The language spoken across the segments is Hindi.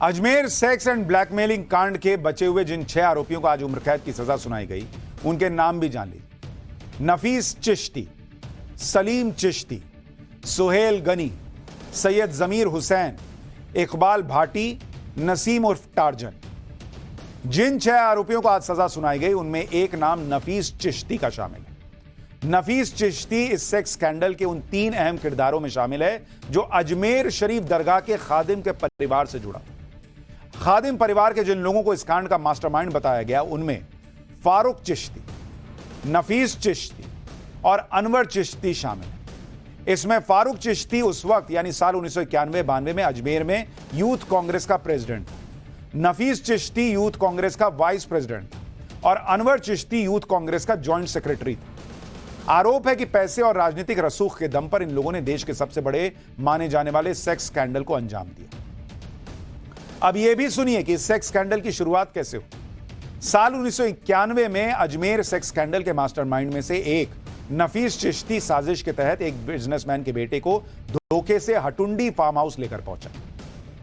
अजमेर सेक्स एंड ब्लैकमेलिंग कांड के बचे हुए जिन 6 आरोपियों को आज उम्र कैद की सजा सुनाई गई, उनके नाम भी जान ली। नफीस चिश्ती, सलीम चिश्ती, सुहेल गनी, सैयद जमीर हुसैन, इकबाल भाटी, नसीम उर्फ टार्जन। जिन 6 आरोपियों को आज सजा सुनाई गई, उनमें एक नाम नफीस चिश्ती का शामिल है। नफीस चिश्ती इस सेक्स स्कैंडल के उन 3 अहम किरदारों में शामिल है जो अजमेर शरीफ दरगाह के खादिम के परिवार से जुड़ा। खादिम परिवार के जिन लोगों को इस कांड का मास्टरमाइंड बताया गया, उनमें फारूक चिश्ती, नफीस चिश्ती और अनवर चिश्ती शामिल है। इसमें फारूक चिश्ती उस वक्त यानी साल 1991-92 में अजमेर में यूथ कांग्रेस का प्रेसिडेंट था। नफीस चिश्ती यूथ कांग्रेस का वाइस प्रेसिडेंट था और अनवर चिश्ती यूथ कांग्रेस का जॉइंट सेक्रेटरी था। आरोप है कि पैसे और राजनीतिक रसूख के दम पर इन लोगों ने देश के सबसे बड़े माने जाने वाले सेक्स स्कैंडल को अंजाम दिया। अब यह भी सुनिए कि इस सेक्स स्कैंडल की शुरुआत कैसे हुई। साल 1991 में अजमेर सेक्स स्कैंडल के मास्टरमाइंड में से एक नफीस चिश्ती साजिश के तहत एक बिजनेसमैन के बेटे को धोखे से हटुंडी फार्म हाउस लेकर पहुंचा।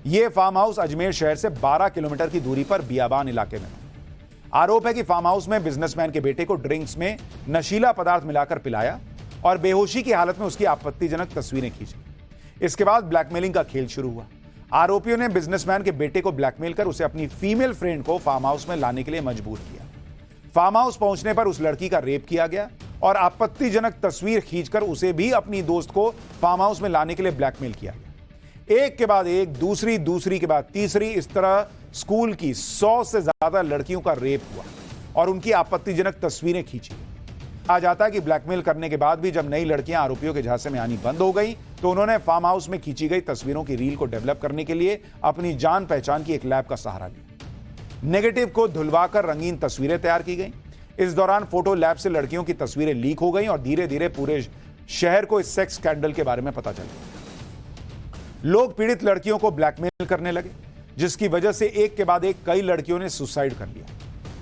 यह फार्म हाउस अजमेर शहर से 12 किलोमीटर की दूरी पर बियाबान इलाके में था। आरोप है कि फार्म हाउस में बिजनेसमैन के बेटे को ड्रिंक्स में नशीला पदार्थ मिलाकर पिलाया और बेहोशी की हालत में उसकी आपत्तिजनक तस्वीरें खींची। इसके बाद ब्लैकमेलिंग का खेल शुरू हुआ। आरोपियों ने बिजनेसमैन के बेटे को ब्लैकमेल कर उसे अपनी फीमेल फ्रेंड को फार्म हाउस में लाने के लिए मजबूर किया। फार्म हाउस पहुंचने पर उस लड़की का रेप किया गया और आपत्तिजनक तस्वीर खींचकर उसे भी अपनी दोस्त को फार्म हाउस में लाने के लिए ब्लैकमेल किया गया। एक के बाद एक, दूसरी के बाद तीसरी, इस तरह स्कूल की 100 से ज्यादा लड़कियों का रेप हुआ और उनकी आपत्तिजनक तस्वीरें खींची। कहा जाता है कि ब्लैकमेल करने के बाद भी जब नई लड़कियां आरोपियों के झांसे में आनी बंद हो गई, तो उन्होंने फार्म हाउस में खींची गई तस्वीरों की रील को डेवलप करने के लिए अपनी जान पहचान की एक लैब का सहारा लिया। नेगेटिव को धुलवाकर रंगीन तस्वीरें तैयार की गई। इस दौरान फोटो लैब से लड़कियों की तस्वीरें लीक हो गई और धीरे धीरे पूरे शहर को इस सेक्स स्कैंडल के बारे में पता चला। लोग पीड़ित लड़कियों को ब्लैकमेल करने लगे, जिसकी वजह से एक के बाद एक कई लड़कियों ने सुसाइड कर लिया।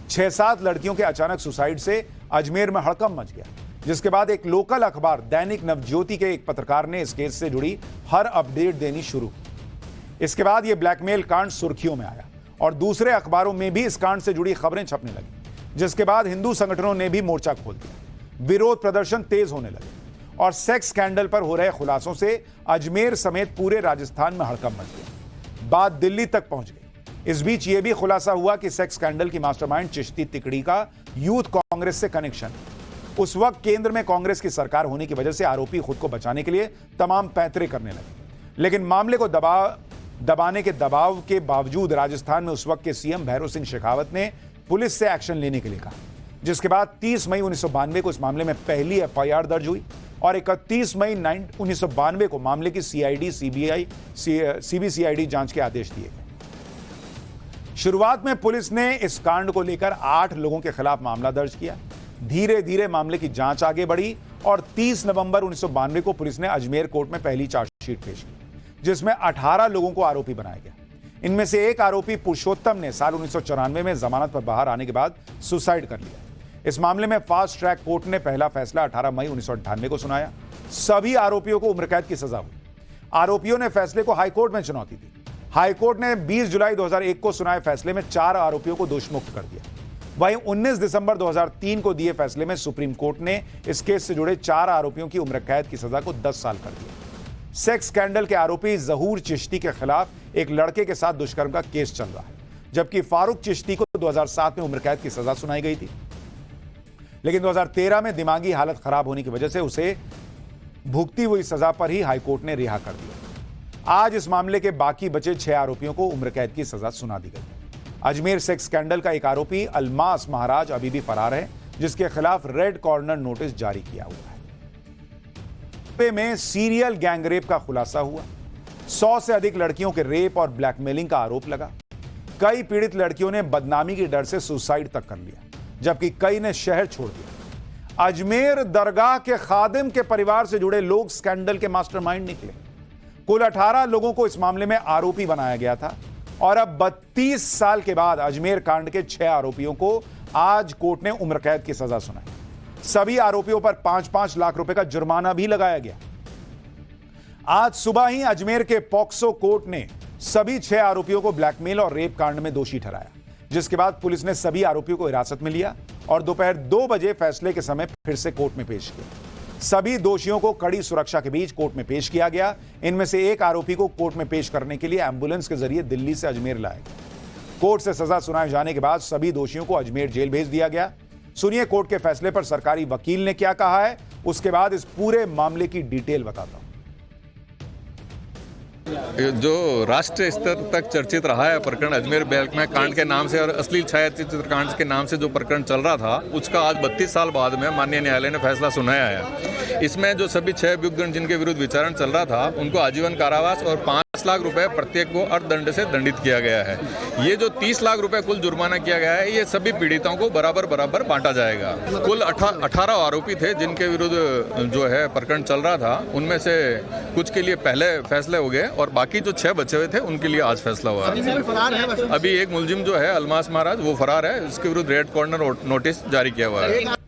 6-7 लड़कियों के अचानक सुसाइड से अजमेर में हड़कंप मच गया, जिसके बाद एक लोकल अखबार दैनिक नवज्योति के एक पत्रकार ने इस केस से जुड़ी हर अपडेट देनी शुरू की। इसके बाद यह ब्लैकमेल कांड सुर्खियों में आया और दूसरे अखबारों में भी इस कांड से जुड़ी खबरें छपने लगी, जिसके बाद हिंदू संगठनों ने भी मोर्चा खोल दिया। विरोध प्रदर्शन तेज होने लगे और सेक्स स्कैंडल पर हो रहे खुलासों से अजमेर समेत पूरे राजस्थान में हड़कंप मच गया। बात दिल्ली तक पहुंच गई। इस बीच यह भी खुलासा हुआ कि सेक्स स्कैंडल की मास्टरमाइंड चिश्ती तिकड़ी का यूथ कांग्रेस से कनेक्शन है। उस वक्त केंद्र में कांग्रेस की सरकार होने की वजह से आरोपी खुद को बचाने के लिए तमाम पैंतरे करने लगे, लेकिन मामले को दबाने के दबाव के बावजूद राजस्थान में उस वक्त के सीएम भैरव सिंह शेखावत ने पुलिस से एक्शन लेने के लिए कहा, जिसके बाद 30 मई 1992 को इस मामले में पहली एफआईआर दर्ज हुई और 31 मई 1992 को मामले की सीबीसीआईडी जांच के आदेश दिए गए। शुरुआत में पुलिस ने इस कांड को लेकर 8 लोगों के खिलाफ मामला दर्ज किया। धीरे धीरे मामले की जांच आगे बढ़ी और 30 नवंबर 1992 को पुलिस ने अजमेर कोर्ट में पहली चार्जशीट पेश की, जिसमें 18 लोगों को आरोपी बनाया गया। इनमें से एक आरोपी पुरुषोत्तम ने साल 1994 में जमानत पर बाहर आने के बाद सुसाइड कर लिया। इस मामले में फास्ट ट्रैक कोर्ट ने पहला फैसला 18 मई 1998 को सुनाया। सभी आरोपियों को उम्र कैद की सजा हुई। आरोपियों ने फैसले को हाईकोर्ट में चुनौती दी। हाईकोर्ट ने 20 जुलाई 2001 को सुनाए फैसले में 4 आरोपियों को दोषमुक्त कर दिया। वहीं 19 दिसंबर 2003 को दिए फैसले में सुप्रीम कोर्ट ने इस केस से जुड़े 4 आरोपियों की उम्र कैद की सजा को 10 साल कर दिया। सेक्स स्कैंडल के आरोपी जहूर चिश्ती के खिलाफ एक लड़के के साथ दुष्कर्म का केस चल रहा है, जबकि फारूक चिश्ती को 2007 में उम्र कैद की सजा सुनाई गई थी, लेकिन 2013 में दिमागी हालत खराब होने की वजह से उसे भुगती हुई सजा पर ही हाईकोर्ट ने रिहा कर दिया। आज इस मामले के बाकी बचे 6 आरोपियों को उम्र कैद की सजा सुना दी गई। अजमेर सेक्स स्कैंडल का एक आरोपी अलमास महाराज अभी भी फरार है, जिसके खिलाफ रेड कॉर्नर नोटिस जारी किया हुआ है। में सीरियल गैंगरेप का खुलासा हुआ। 100 से अधिक लड़कियों के रेप और ब्लैकमेलिंग का आरोप लगा। कई पीड़ित लड़कियों ने बदनामी के डर से सुसाइड तक कर लिया, जबकि कई ने शहर छोड़ दिया। अजमेर दरगाह के खादिम के परिवार से जुड़े लोग स्कैंडल के मास्टरमाइंड निकले। कुल 18 लोगों को इस मामले में आरोपी बनाया गया था और अब 32 साल के बाद अजमेर कांड के 6 आरोपियों को आज कोर्ट ने उम्र कैद की सजा सुनाई। सभी आरोपियों पर 5-5 लाख रुपए का जुर्माना भी लगाया गया। आज सुबह ही अजमेर के पॉक्सो कोर्ट ने सभी 6 आरोपियों को ब्लैकमेल और रेप कांड में दोषी ठहराया, जिसके बाद पुलिस ने सभी आरोपियों को हिरासत में लिया और दोपहर 2 बजे फैसले के समय फिर से कोर्ट में पेश किया। सभी दोषियों को कड़ी सुरक्षा के बीच कोर्ट में पेश किया गया। इनमें से एक आरोपी को कोर्ट में पेश करने के लिए एम्बुलेंस के जरिए दिल्ली से अजमेर लाया गया। कोर्ट से सजा सुनाए जाने के बाद सभी दोषियों को अजमेर जेल भेज दिया गया। सुनिए कोर्ट के फैसले पर सरकारी वकील ने क्या कहा है, उसके बाद इस पूरे मामले की डिटेल बताता हूं। जो राष्ट्रीय स्तर तक चर्चित रहा है प्रकरण अजमेर ब्लैकमेल कांड के नाम से और अश्लील छायाचित्र कांड के नाम से जो प्रकरण चल रहा था, उसका आज 32 साल बाद में माननीय न्यायालय ने फैसला सुनाया है। इसमें जो सभी 6 अभियुक्त जिनके विरुद्ध विचारण चल रहा था, उनको आजीवन कारावास और 5 लाख रुपए प्रत्येक को अर्थदंड से दंडित किया गया है। ये जो 30 लाख रुपए कुल जुर्माना किया गया है, ये सभी पीड़ितों को बराबर बांटा जाएगा। कुल 18 आरोपी थे जिनके विरुद्ध जो है प्रकरण चल रहा था। उनमें से कुछ के लिए पहले फैसले हो गए और बाकी जो 6 बचे हुए थे उनके लिए आज फैसला हुआ है। अभी एक मुलजिम जो है अलमास महाराज, वो फरार है। इसके विरुद्ध रेड कॉर्नर नोटिस जारी किया हुआ है।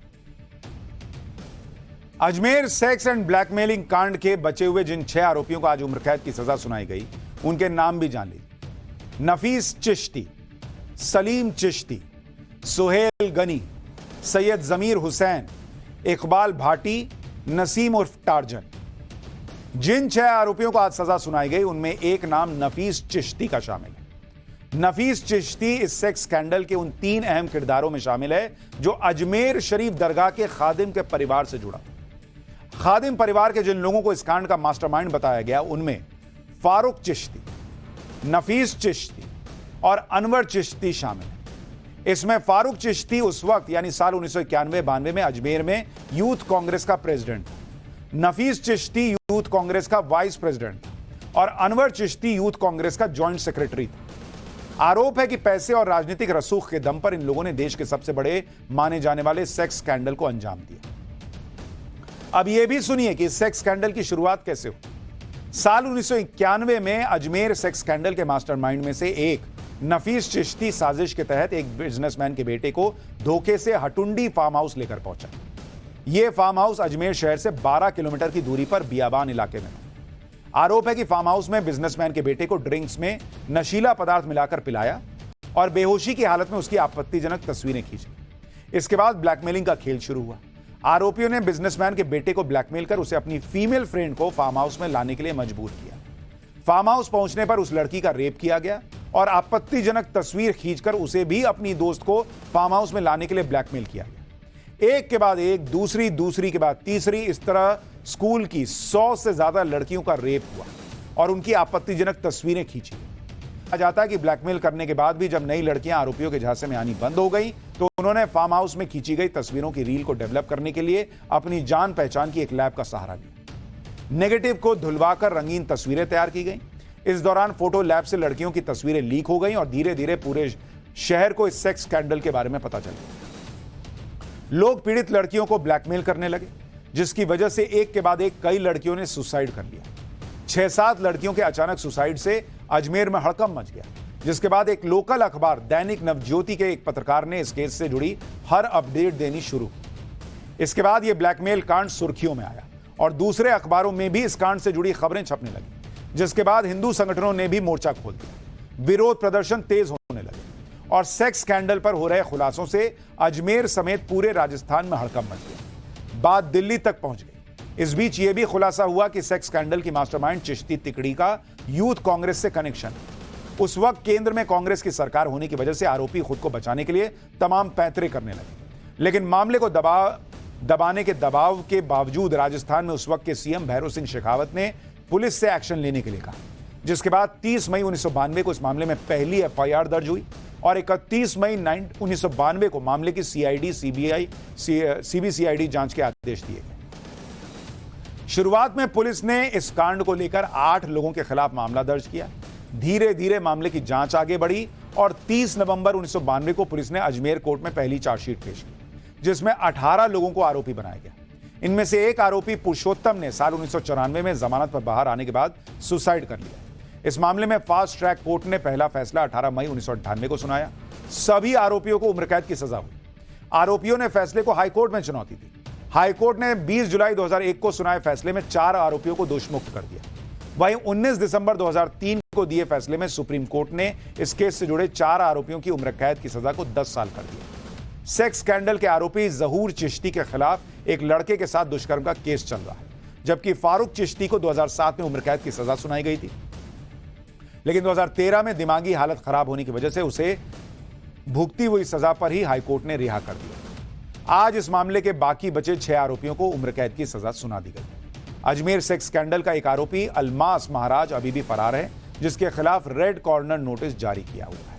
अजमेर सेक्स एंड ब्लैकमेलिंग कांड के बचे हुए जिन 6 आरोपियों को आज उम्र कैद की सजा सुनाई गई, उनके नाम भी जान लीजिए। नफीस चिश्ती, सलीम चिश्ती, सुहेल गनी, सैयद जमीर हुसैन, इकबाल भाटी, नसीम उर्फ टार्जन। जिन 6 आरोपियों को आज सजा सुनाई गई, उनमें एक नाम नफीस चिश्ती का शामिल है। नफीस चिश्ती इस सेक्स स्कैंडल के उन 3 अहम किरदारों में शामिल है जो अजमेर शरीफ दरगाह के खादिम के परिवार से जुड़ा। खादिम परिवार के जिन लोगों को इस कांड का मास्टरमाइंड बताया गया, उनमें फारूक चिश्ती, नफीस चिश्ती और अनवर चिश्ती शामिल है। इसमें फारूक चिश्ती उस वक्त यानी साल 1991-92 में अजमेर में यूथ कांग्रेस का प्रेसिडेंट था। नफीस चिश्ती यूथ कांग्रेस का वाइस प्रेसिडेंट था और अनवर चिश्ती यूथ कांग्रेस का जॉइंट सेक्रेटरी था। आरोप है कि पैसे और राजनीतिक रसूख के दम पर इन लोगों ने देश के सबसे बड़े माने जाने वाले सेक्स स्कैंडल को अंजाम दिया। अब यह भी सुनिए कि इस सेक्स स्कैंडल की शुरुआत कैसे हुई। साल 1991 में अजमेर सेक्स स्कैंडल के मास्टरमाइंड में से एक नफीस चिश्ती साजिश के तहत एक बिजनेसमैन के बेटे को धोखे से हटुंडी फार्म हाउस लेकर पहुंचा। यह फार्म हाउस अजमेर शहर से 12 किलोमीटर की दूरी पर बियाबान इलाके में था। आरोप है कि फार्म हाउस में बिजनेसमैन के बेटे को ड्रिंक्स में नशीला पदार्थ मिलाकर पिलाया और बेहोशी की हालत में उसकी आपत्तिजनक तस्वीरें खींची। इसके बाद ब्लैकमेलिंग का खेल शुरू हुआ। आरोपियों ने बिजनेसमैन के बेटे को ब्लैकमेल कर उसे अपनी फीमेल फ्रेंड को फार्म हाउस में लाने के लिए मजबूर किया। फार्म हाउस पहुंचने पर उस लड़की का रेप किया गया और आपत्तिजनक तस्वीर खींचकर उसे भी अपनी दोस्त को फार्म हाउस में लाने के लिए ब्लैकमेल किया गया। एक के बाद एक, दूसरी के बाद तीसरी, इस तरह स्कूल की 100 से ज्यादा लड़कियों का रेप हुआ और उनकी आपत्तिजनक तस्वीरें खींची। कहा जाता है कि ब्लैकमेल करने के बाद भी जब नई लड़कियां आरोपियों के झांसे में आनी बंद हो गई, तो उन्होंने फार्म हाउस में खींची गई तस्वीरों की रील को डेवलप करने के लिए अपनी जान पहचान की एक लैब का सहारा लिया। नेगेटिव को धुलवाकर रंगीन तस्वीरें तैयार की गई। इस दौरान फोटो लैब से लड़कियों की तस्वीरें लीक हो गई और धीरे धीरे पूरे शहर को इस सेक्स स्कैंडल के बारे में पता चल गया। लोग पीड़ित लड़कियों को ब्लैकमेल करने लगे, जिसकी वजह से एक के बाद एक कई लड़कियों ने सुसाइड कर लिया। 6-7 लड़कियों के अचानक सुसाइड से अजमेर में हड़कंप मच गया, जिसके बाद एक लोकल अखबार दैनिक नवज्योति के एक पत्रकार ने इस केस से जुड़ी हर अपडेट देनी शुरू की। इसके बाद यह ब्लैकमेल कांड सुर्खियों में आया और दूसरे अखबारों में भी इस कांड से जुड़ी खबरें छपने लगी, जिसके बाद हिंदू संगठनों ने भी मोर्चा खोल दिया। विरोध प्रदर्शन तेज होने लगे और सेक्स स्कैंडल पर हो रहे खुलासों से अजमेर समेत पूरे राजस्थान में हड़कंप मच गया। बात दिल्ली तक पहुंच गई। इस बीच यह भी खुलासा हुआ कि सेक्स स्कैंडल की मास्टरमाइंड चिश्ती तिकड़ी का यूथ कांग्रेस से कनेक्शन है। उस वक्त केंद्र में कांग्रेस की सरकार होने की वजह से आरोपी खुद को बचाने के लिए तमाम पैंतरे करने लगे, लेकिन मामले को दबाने के दबाव के बावजूद राजस्थान में उस वक्त के सीएम भैरव सिंह शेखावत ने पुलिस से एक्शन लेने के लिए कहा, जिसके बाद 30 मई 1992 को इस मामले में पहली एफआईआर दर्ज हुई और 31 मई 1992 को मामले की सीबीसीआईडी जांच के आदेश दिए गए। शुरुआत में पुलिस ने इस कांड को लेकर 8 लोगों के खिलाफ मामला दर्ज किया। धीरे धीरे मामले की जांच आगे बढ़ी और 30 नवंबर 1992 को पुलिस ने अजमेर कोर्ट में पहली चार्जशीट पेश की, जिसमें 18 लोगों को आरोपी बनाया गया। इनमें से एक आरोपी पुरुषोत्तम ने साल 1994 में जमानत पर बाहर आने के बाद सुसाइड कर लिया। इस मामले में फास्ट ट्रैक कोर्ट ने पहला फैसला 18 मई 1998 को सुनाया। सभी आरोपियों को उम्र कैद की सजा हुई। आरोपियों ने फैसले को हाईकोर्ट में चुनौती दी। हाईकोर्ट ने 20 जुलाई 2001 को सुनाए फैसले में 4 आरोपियों को दोषमुक्त कर दिया। वहीं 19 दिसंबर 2003 को दिए फैसले में सुप्रीम कोर्ट ने इस केस से जुड़े 4 आरोपियों की उम्र कैद की सजा को 10 साल कर दिया। सेक्स स्कैंडल के आरोपी जहूर चिश्ती के खिलाफ एक लड़के के साथ दुष्कर्म का केस चल रहा है, जबकि फारूक चिश्ती को 2007 में उम्र कैद की सजा सुनाई गई थी, लेकिन 2013 में दिमागी हालत खराब होने की वजह से उसे भुगती हुई सजा पर ही हाईकोर्ट ने रिहा कर दिया। आज इस मामले के बाकी बचे 6 आरोपियों को उम्र कैद की सजा सुना दी गई। अजमेर सेक्स स्कैंडल का एक आरोपी अलमास महाराज अभी भी फरार है, जिसके खिलाफ रेड कॉर्नर नोटिस जारी किया हुआ है।